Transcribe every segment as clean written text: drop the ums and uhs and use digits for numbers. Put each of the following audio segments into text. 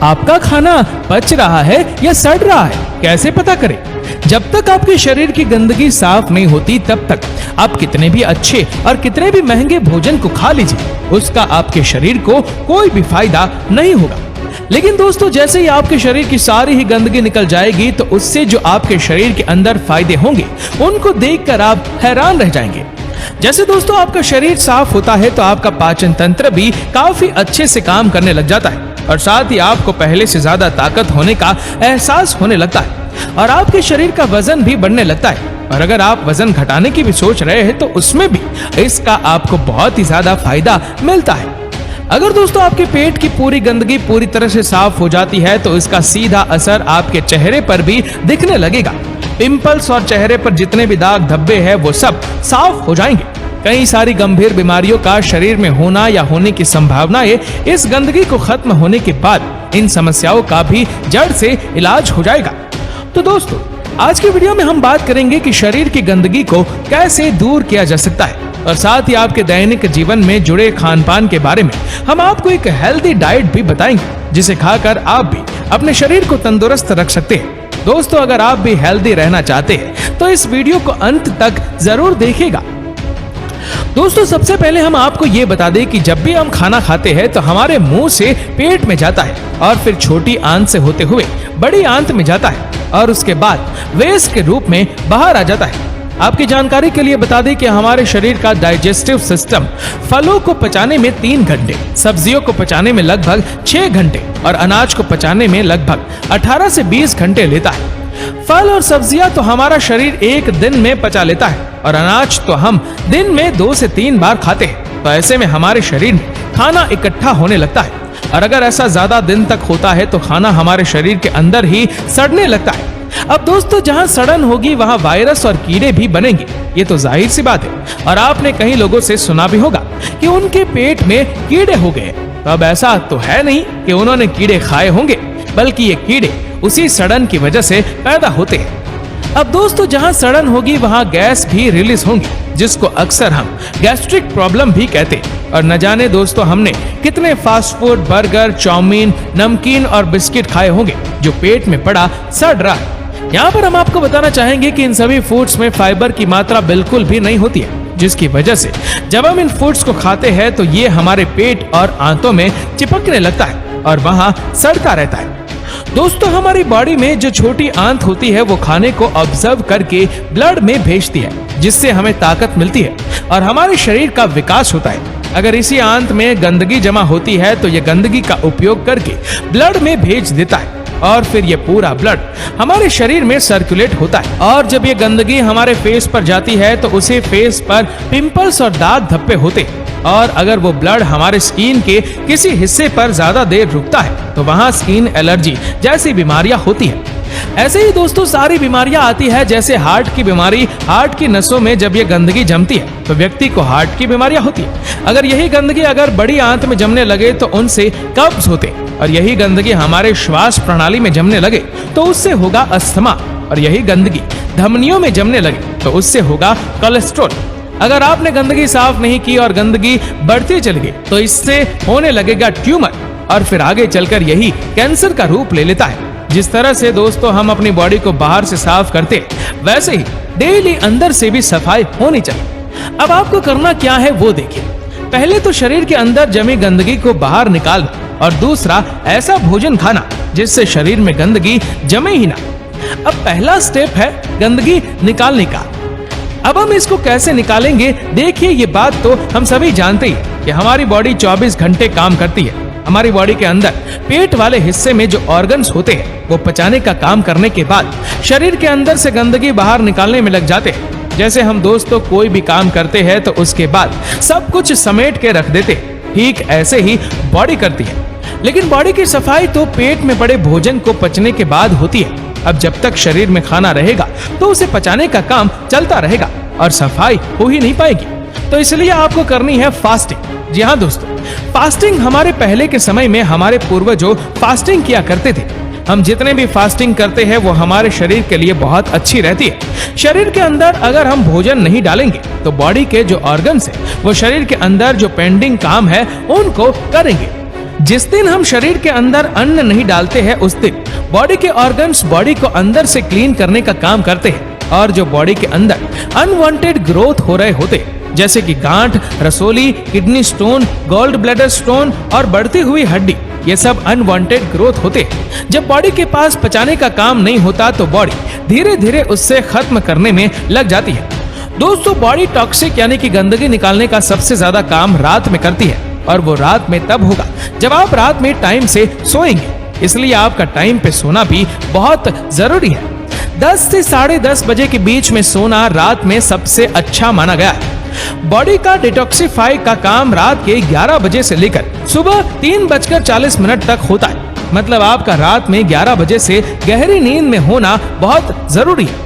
आपका खाना पच रहा है या सड़ रहा है कैसे पता करें? जब तक आपके शरीर की गंदगी साफ नहीं होती तब तक आप कितने भी अच्छे और कितने भी महंगे भोजन को खा लीजिए, उसका आपके शरीर को कोई भी फायदा नहीं होगा। लेकिन दोस्तों, जैसे ही आपके शरीर की सारी ही गंदगी निकल जाएगी तो उससे जो आपके शरीर के अंदर फायदे होंगे उनको देखकर आप हैरान रह जाएंगे। जैसे दोस्तों, आपका शरीर साफ होता है तो आपका पाचन तंत्र भी काफी अच्छे से काम करने लग जाता है और साथ ही आपको पहले से ज्यादा ताकत होने का एहसास होने लगता है और आपके शरीर का वजन भी बढ़ने लगता है। और अगर आप वजन घटाने की भी सोच रहे हैं तो उसमें भी इसका आपको बहुत ही ज्यादा फायदा मिलता है। अगर दोस्तों आपके पेट की पूरी गंदगी पूरी तरह से साफ हो जाती है तो इसका सीधा असर आपके चेहरे पर भी दिखने लगेगा। पिंपल्स और चेहरे पर जितने भी दाग धब्बे हैं वो सब साफ हो जाएंगे। कई सारी गंभीर बीमारियों का शरीर में होना या होने की संभावनाएं इस गंदगी को खत्म होने के बाद इन समस्याओं का भी जड़ से इलाज हो जाएगा। तो दोस्तों, आज की वीडियो में हम बात करेंगे कि शरीर की गंदगी को कैसे दूर किया जा सकता है और साथ ही आपके दैनिक जीवन में जुड़े खान पान के बारे में हम आपको एक हेल्दी डाइट भी बताएंगे जिसे खाकर आप भी अपने शरीर को तंदुरुस्त रख सकते हैं। दोस्तों, अगर आप भी हेल्दी रहना चाहते हैं तो इस वीडियो को अंत तक जरूर देखिएगा। दोस्तों, सबसे पहले हम आपको ये बता दें कि जब भी हम खाना खाते हैं तो हमारे मुंह से पेट में जाता है और फिर छोटी आंत से होते हुए बड़ी आंत में जाता है और उसके बाद वेस्ट के रूप में बाहर आ जाता है। आपकी जानकारी के लिए बता दें कि हमारे शरीर का डाइजेस्टिव सिस्टम फलों को पचाने में 3 घंटे, सब्जियों को पचाने में लगभग 6 घंटे और अनाज को पचाने में लगभग 18 से 20 घंटे लेता है। फल और सब्जियां तो हमारा शरीर एक दिन में पचा लेता है और अनाज तो हम दिन में 2 से 3 बार खाते हैं। तो ऐसे में हमारे शरीर में खाना इकट्ठा होने लगता है और अगर ऐसा ज्यादा दिन तक होता है तो खाना हमारे शरीर के अंदर ही सड़ने लगता है। अब दोस्तों, जहां सड़न होगी वहां वायरस और कीड़े भी बनेंगे, ये तो जाहिर सी बात है। और आपने कई लोगों से सुना भी होगा कि उनके पेट में कीड़े हो गए। तो अब ऐसा तो है नहीं कि उन्होंने कीड़े खाए होंगे, बल्कि ये कीड़े उसी सड़न की वजह से पैदा होते हैं। अब दोस्तों, जहां सड़न होगी वहां गैस भी रिलीज होंगी, जिसको अक्सर हम गैस्ट्रिक प्रॉब्लम भी कहते हैं। और न जाने दोस्तों हमने कितने फास्ट फूड, बर्गर, चाउमीन, नमकीन और बिस्किट खाए होंगे जो पेट में पड़ा सड़ रहा है। यहाँ पर हम आपको बताना चाहेंगे कि इन सभी फूड्स में फाइबर की मात्रा बिल्कुल भी नहीं होती है, जिसकी वजह से जब हम इन फूड्स को खाते हैं तो ये हमारे पेट और आंतों में चिपकने लगता है और वहां सड़ता रहता है। दोस्तों, हमारी बॉडी में जो छोटी आंत होती है वो खाने को ऑब्जर्व करके ब्लड में भेजती है, जिससे हमें ताकत मिलती है और हमारे शरीर का विकास होता है। अगर इसी आंत में गंदगी जमा होती है तो ये गंदगी का उपयोग करके ब्लड में भेज देता है और फिर ये पूरा ब्लड हमारे शरीर में सर्कुलेट होता है। और जब ये गंदगी हमारे फेस पर जाती है तो उसे फेस पर पिंपल्स और दाग धब्बे होते हैं। और अगर वो ब्लड हमारे स्किन के किसी हिस्से पर ज्यादा देर रुकता है तो वहां स्किन एलर्जी जैसी बीमारियां होती है। ऐसे ही दोस्तों सारी बीमारियां आती है, जैसे हार्ट की बीमारी। हार्ट की नसों में जब ये गंदगी जमती है तो व्यक्ति को हार्ट की बीमारियां होती है। अगर यही गंदगी अगर बड़ी आंत में जमने लगे तो उनसे कब्ज होते हैं और यही गंदगी हमारे श्वास प्रणाली में जमने लगे तो उससे होगा अस्थमा और यही गंदगी धमनियों में जमने लगे तो उससे होगा कोलेस्ट्रॉल। अगर आपने गंदगी साफ नहीं की और गंदगी बढ़ती चली गई तो इससे होने लगेगा ट्यूमर और फिर आगे चलकर यही कैंसर का रूप ले लेता है। जिस तरह से दोस्तों हम अपनी बॉडी को बाहर से साफ करते वैसे ही डेली अंदर से भी सफाई होनी चाहिए। अब आपको करना क्या है वो देखिए। पहले तो शरीर के अंदर जमी गंदगी को बाहर निकालना और दूसरा ऐसा भोजन खाना जिससे शरीर में गंदगी जमे ही ना। अब पहला स्टेप है गंदगी निकालने का। अब हम इसको कैसे निकालेंगे? देखिए, ये बात तो हम सभी जानते हैं कि हमारी बॉडी 24 घंटे काम करती है। हमारी बॉडी के अंदर पेट वाले हिस्से में जो ऑर्गन्स होते हैं वो पचाने का काम करने के बाद शरीर के अंदर से गंदगी बाहर निकालने में लग जाते हैं। जैसे हम दोस्तों कोई भी काम करते हैं तो उसके बाद सब कुछ समेट के रख देते हैं, ठीक ऐसे ही बॉडी करती है। लेकिन बॉडी की सफाई तो पेट में पड़े भोजन को पचने के बाद होती है। अब जब तक शरीर में खाना रहेगा तो उसे पचाने का काम चलता रहेगा और सफाई हो ही नहीं पाएगी। तो इसलिए आपको करनी है फास्टिंग। जी हाँ दोस्तों, फास्टिंग हमारे पहले के समय में हमारे पूर्वजों फास्टिंग किया करते थे। हम जितने भी फास्टिंग करते हैं वो हमारे शरीर के लिए बहुत अच्छी रहती है। शरीर के अंदर अगर हम भोजन नहीं डालेंगे तो बॉडी के जो ऑर्गन्स है वो शरीर के अंदर जो पेंडिंग काम है उनको करेंगे। जिस दिन हम शरीर के अंदर अन्न नहीं डालते हैं उस दिन बॉडी के ऑर्गन्स बॉडी को अंदर से क्लीन करने का काम करते हैं और जो बॉडी के अंदर अनवांटेड ग्रोथ हो रहे होते जैसे कि गांठ, रसोली, kidney stone, gall bladder stone और बढ़ती हुई हड्डी, ये सब अनवांटेड ग्रोथ होते। जब बॉडी के पास पचाने का काम नहीं होता तो बॉडी धीरे धीरे उससे खत्म करने में लग जाती है। दोस्तों, बॉडी टॉक्सिक यानी कि गंदगी निकालने का सबसे ज्यादा काम रात में करती है और वो रात में तब होगा जब आप रात में टाइम से सोएंगे। इसलिए आपका टाइम पे सोना भी बहुत जरूरी है। 10 से 10:30 बजे के बीच में सोना रात में सबसे अच्छा माना गया है। बॉडी का डिटॉक्सिफाई का काम रात के 11 बजे से लेकर सुबह 3:40 तक होता है। मतलब आपका रात में 11 बजे से गहरी नींद में होना बहुत जरूरी है।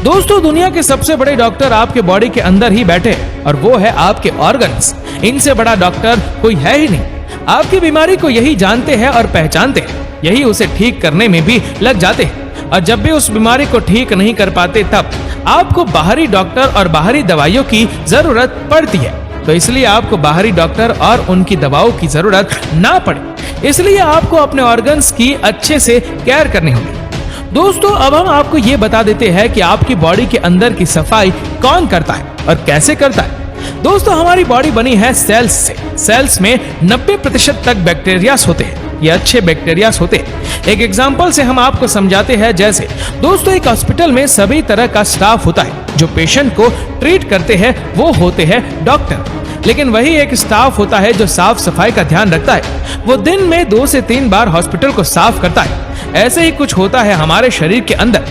दोस्तों, दुनिया के सबसे बड़े डॉक्टर आपके बॉडी के अंदर ही बैठे हैं और वो है आपके ऑर्गन्स। इनसे बड़ा डॉक्टर कोई है ही नहीं। आपकी बीमारी को यही जानते हैं और पहचानते हैं, यही उसे ठीक करने में भी लग जाते हैं और जब भी उस बीमारी को ठीक नहीं कर पाते तब आपको बाहरी डॉक्टर और बाहरी दवाइयों की जरूरत पड़ती है। तो इसलिए आपको बाहरी डॉक्टर और उनकी दवाओं की जरूरत ना पड़े, इसलिए आपको अपने ऑर्गन्स की अच्छे से केयर करनी होगी। दोस्तों, अब हम आपको ये बता देते हैं कि आपकी बॉडी के अंदर की सफाई कौन करता है और कैसे करता है। दोस्तों, हमारी बॉडी बनी है सेल्स से। सेल्स में 90% तक बैक्टीरियास होते हैं। ये अच्छे बैक्टीरियास होते हैं। एक एग्जांपल से हम आपको समझाते हैं। जैसे दोस्तों, एक हॉस्पिटल में सभी तरह का स्टाफ होता है। जो पेशेंट को ट्रीट करते हैं वो होते हैं डॉक्टर, लेकिन वही एक स्टाफ होता है जो साफ सफाई का ध्यान रखता है। वो दिन में 2 से 3 बार हॉस्पिटल को साफ करता है। ऐसे ही कुछ होता है हमारे शरीर के अंदर।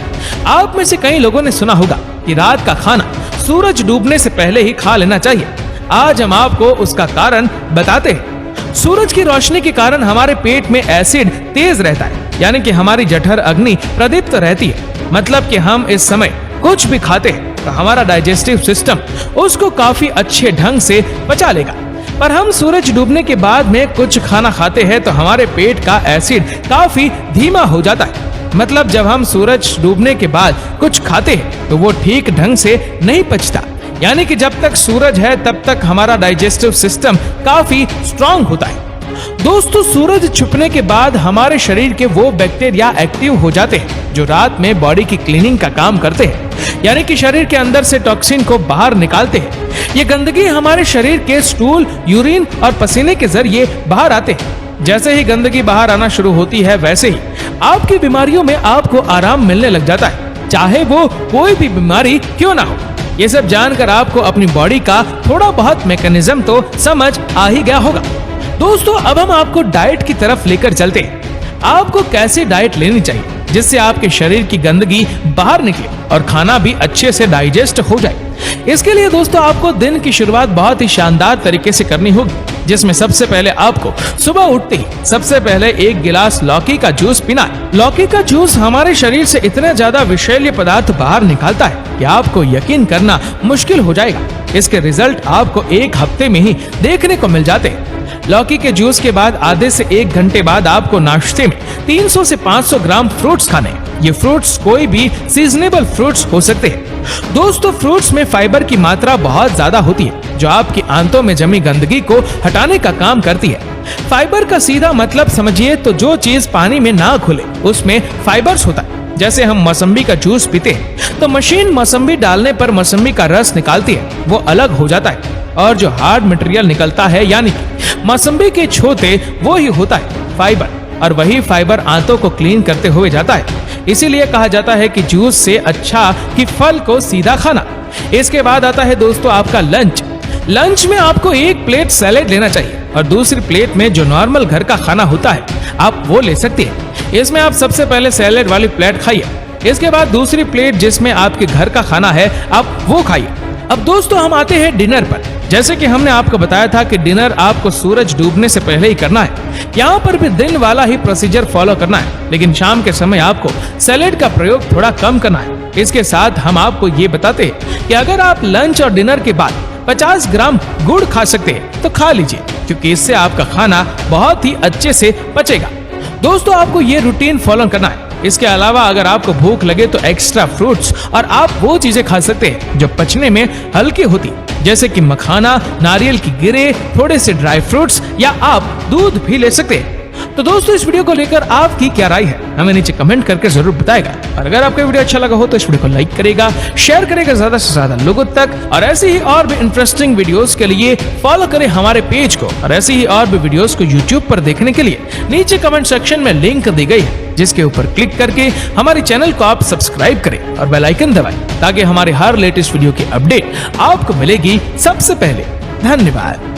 आप में से कई लोगों ने सुना होगा कि रात का खाना सूरज डूबने से पहले ही खा लेना चाहिए। आज हम आपको उसका कारण बताते हैं। सूरज की रोशनी के कारण हमारे पेट में एसिड तेज रहता है, यानी कि हमारी जठर अग्नि प्रदीप्त रहती है। मतलब कि हम इस समय कुछ भी खाते हैं तो हमारा डाइजेस्टिव सिस्टम उसको काफी अच्छे ढंग से पचा लेगा। पर हम सूरज डूबने के बाद में कुछ खाना खाते हैं तो हमारे पेट का एसिड काफी धीमा हो जाता है। मतलब जब हम सूरज डूबने के बाद कुछ खाते हैं तो वो ठीक ढंग से नहीं पचता। यानी कि जब तक सूरज है तब तक हमारा डाइजेस्टिव सिस्टम काफी स्ट्रांग होता है। दोस्तों, सूरज छुपने के बाद हमारे शरीर के वो बैक्टीरिया एक्टिव हो जाते हैं जो रात में बॉडी की क्लीनिंग का काम करते हैं, यानी कि शरीर के अंदर से टॉक्सिन को बाहर निकालते हैं। ये गंदगी हमारे शरीर के स्टूल, यूरिन और पसीने के जरिए बाहर आते हैं। जैसे ही गंदगी बाहर आना शुरू होती है वैसे ही आपकी बीमारियों में आपको आराम मिलने लग जाता है, चाहे वो कोई भी बीमारी क्यों ना हो। ये सब जानकर आपको अपनी बॉडी का थोड़ा बहुत मैकेनिज्म तो समझ आ ही गया होगा। दोस्तों, अब हम आपको डाइट की तरफ लेकर चलते हैं। आपको कैसे डाइट लेनी चाहिए जिससे आपके शरीर की गंदगी बाहर निकले और खाना भी अच्छे से डाइजेस्ट हो जाए। इसके लिए दोस्तों आपको दिन की शुरुआत बहुत ही शानदार तरीके से करनी होगी, जिसमें सबसे पहले आपको सुबह उठते ही सबसे पहले 1 गिलास लौकी का जूस पीना है। लौकी का जूस हमारे शरीर से इतना ज्यादा विषैले पदार्थ बाहर निकालता है कि आपको यकीन करना मुश्किल हो जाएगा। इसके रिजल्ट आपको 1 हफ्ते में ही देखने को मिल जाते हैं। लौकी के जूस के बाद आधे से 1 घंटे बाद आपको नाश्ते में 300 से 500 ग्राम फ्रूट्स खाने हैं। ये फ्रूट्स कोई भी सीजनेबल फ्रूट्स हो सकते हैं। दोस्तों, फ्रूट्स में फाइबर की मात्रा बहुत ज्यादा होती है जो आपकी आंतों में जमी गंदगी को हटाने का काम करती है। फाइबर का सीधा मतलब समझिए तो जो चीज पानी में ना घुले उसमें फाइबर्स होता है। जैसे हम मौसम्बी का जूस पीते हैं तो मशीन मौसम्बी डालने पर मौसम्बी का रस निकालती है, वो अलग हो जाता है और जो हार्ड मटेरियल निकलता है यानी मौसम्बी के छोते वो ही होता है फाइबर, और वही फाइबर आंतों को क्लीन करते हुए जाता है। इसीलिए कहा जाता है कि जूस से अच्छा कि फल को सीधा खाना। इसके बाद आता है दोस्तों आपका लंच। लंच में आपको 1 प्लेट सैलेड लेना चाहिए और दूसरी प्लेट में जो नॉर्मल घर का खाना होता है आप वो ले सकते हैं। इसमें आप सबसे पहले सैलेड वाली प्लेट खाइए, इसके बाद दूसरी प्लेट जिसमें आपके घर का खाना है आप वो खाइए। अब दोस्तों हम आते हैं डिनर पर। जैसे कि हमने आपको बताया था कि डिनर आपको सूरज डूबने से पहले ही करना है। यहाँ पर भी दिन वाला ही प्रोसीजर फॉलो करना है, लेकिन शाम के समय आपको सैलेड का प्रयोग थोड़ा कम करना है। इसके साथ हम आपको ये बताते हैं कि अगर आप लंच और डिनर के बाद 50 ग्राम गुड़ खा सकते हैं तो खा लीजिए, क्योंकि इससे आपका खाना बहुत ही अच्छे से पचेगा। दोस्तों आपको ये रूटीन फॉलो करना है। इसके अलावा अगर आपको भूख लगे तो एक्स्ट्रा फ्रूट्स और आप वो चीजें खा सकते हैं जो पचने में हल्की होती, जैसे कि मखाना, नारियल की गिरे, थोड़े से ड्राई फ्रूट्स, या आप दूध भी ले सकते हैं। तो दोस्तों, इस वीडियो को लेकर आपकी क्या राय है, हमें नीचे कमेंट करके जरूर बताएगा। और अगर आपको वीडियो अच्छा लगा हो तो इस वीडियो को लाइक करेगा, शेयर करेगा ज्यादा से ज्यादा लोगों तक, और ऐसे ही और भी इंटरेस्टिंग वीडियोस के लिए फॉलो करें हमारे पेज को। और ऐसे ही और भी वीडियोस को यूट्यूब पर देखने के लिए नीचे कमेंट सेक्शन में लिंक दी गई है, जिसके ऊपर क्लिक करके हमारे चैनल को आप सब्सक्राइब करें और बेल आइकन दबाएं, ताकि हमारे हर लेटेस्ट वीडियो की अपडेट आपको मिलेगी सबसे पहले। धन्यवाद।